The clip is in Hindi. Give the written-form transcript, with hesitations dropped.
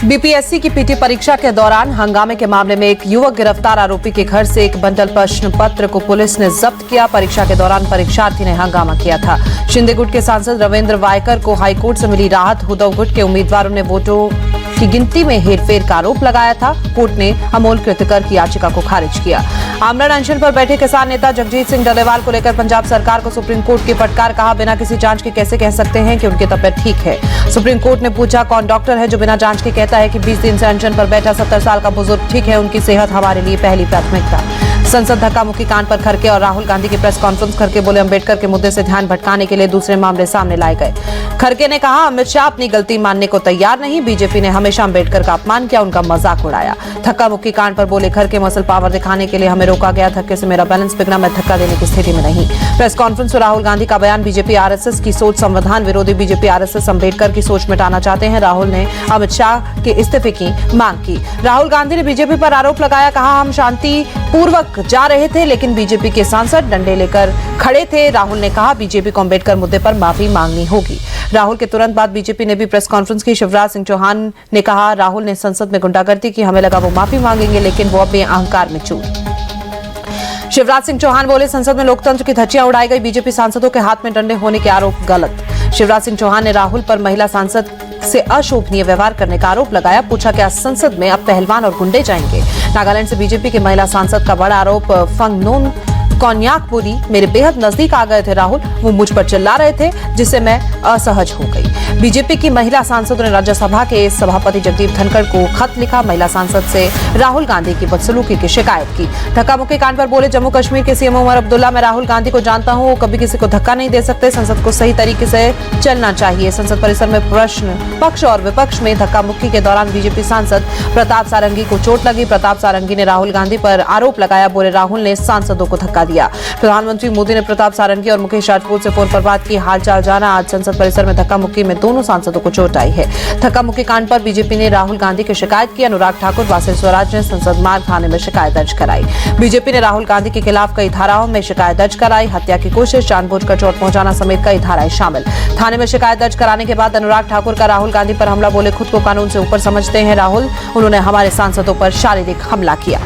बीपीएससी की पीटी परीक्षा के दौरान हंगामे के मामले में एक युवक गिरफ्तार। आरोपी के घर से एक बंडल प्रश्न पत्र को पुलिस ने जब्त किया। परीक्षा के दौरान परीक्षार्थी ने हंगामा किया था। शिंदे गुट के सांसद रविंद्र वायकर को हाईकोर्ट से मिली राहत। उद्धव गुट के उम्मीदवारों ने वोटों की गिनती में हेरफेर का आरोप लगाया था। कोर्ट ने अमोल कृतिकर की याचिका को खारिज किया। आमरण अनशन पर बैठे किसान नेता जगजीत सिंह डलेवाल को लेकर पंजाब सरकार को सुप्रीम कोर्ट की फटकार। कहा, बिना किसी जांच के कैसे कह सकते हैं कि उनकी तबीयत ठीक है। सुप्रीम कोर्ट ने पूछा, कौन डॉक्टर है जो बिना जांच के कहता है कि 20 दिन से अनशन पर बैठा 70 साल का बुजुर्ग ठीक है। उनकी सेहत हमारे लिए पहली प्राथमिकता। संसद धक्का मुक्की कांड पर खड़गे और राहुल गांधी की प्रेस कॉन्फ्रेंस करके बोले, अंबेडकर के मुद्दे से ध्यान भटकाने के लिए दूसरे मामले सामने लाए गए। खड़गे ने कहा, अमित शाह अपनी गलती मानने को तैयार नहीं। बीजेपी ने हमेशा अंबेडकर का अपमान किया, उनका मजाक उड़ाया। धक्का मुक्की कांड पर बोले, खड़गे मसल पावर दिखाने के लिए हमें रोका गया। धक्के से मेरा बैलेंस बिगड़ा, मैं धक्का देने की स्थिति में नहीं। प्रेस कॉन्फ्रेंस में राहुल गांधी का बयान, बीजेपी आरएसएस की सोच संविधान विरोधी। बीजेपी आरएसएस अंबेडकर की सोच मिटाना चाहते हैं। राहुल ने अमित शाह के इस्तीफे की मांग की। राहुल गांधी ने बीजेपी पर आरोप लगाया। कहा, हम शांति पूर्वक जा रहे थे लेकिन बीजेपी के सांसद डंडे लेकर खड़े थे। राहुल ने कहा, बीजेपी को अंबेडकर मुद्दे पर माफी मांगनी होगी। राहुल के तुरंत बाद बीजेपी ने भी प्रेस कॉन्फ्रेंस की। शिवराज सिंह चौहान ने कहा, राहुल ने संसद में गुंडागर्दी की, हमें लगा वो माफी मांगेंगे लेकिन वो अपने अहंकार में चूक। शिवराज सिंह चौहान बोले, संसद में लोकतंत्र की धज्जियां उड़ाई गई। बीजेपी सांसदों के हाथ में डंडे होने के आरोप गलत। शिवराज सिंह चौहान ने राहुल पर महिला सांसद से अशोभनीय व्यवहार करने का आरोप लगाया। पूछा, क्या संसद में अब पहलवान और गुंडे जाएंगे। नागालैंड से बीजेपी के महिला सांसद का बड़ा आरोप, फंगनोन कौन्याकपुरी मेरे बेहद नजदीक आ गए थे राहुल, वो मुझ पर चिल्ला रहे थे जिससे मैं असहज हो गई। बीजेपी की महिला सांसदों ने राज्यसभा के सभापति जगदीप धनखड़ को खत लिखा। महिला सांसद से राहुल गांधी की बदसलूकी की शिकायत की। धक्का मुक्की कांड पर बोले, जम्मू कश्मीर के सीएम उमर अब्दुल्ला, मैं राहुल गांधी को जानता हूं, वो कभी किसी को धक्का नहीं दे सकते। संसद को सही तरीके से चलना चाहिए। संसद परिसर में प्रश्न पक्ष और विपक्ष में धक्का मुक्की के दौरान बीजेपी सांसद प्रताप सारंगी को चोट लगी। प्रताप सारंगी ने राहुल गांधी पर आरोप लगाया। बोले, राहुल ने सांसदों को धक्का दिया। प्रधानमंत्री मोदी ने प्रताप सारंगी और मुकेश राजपूत से फोन पर बात की, हालचाल जाना। आज संसद परिसर में धक्का मुक्की में दोनों सांसदों को चोट आई है। धक्का मुक्की कांड पर बीजेपी ने राहुल गांधी की शिकायत की। अनुराग ठाकुर, वासिल स्वराज ने संसद मार्ग थाने में शिकायत दर्ज कराई। बीजेपी ने राहुल गांधी के खिलाफ कई धाराओं में शिकायत दर्ज कराई। हत्या की कोशिश, जानबूझकर चोट पहुंचाना समेत कई धाराएं शामिल। थाने में शिकायत दर्ज कराने के बाद अनुराग ठाकुर का राहुल गांधी पर हमला। बोले, खुद को कानून से ऊपर समझते हैं राहुल, उन्होंने हमारे सांसदों पर शारीरिक हमला किया।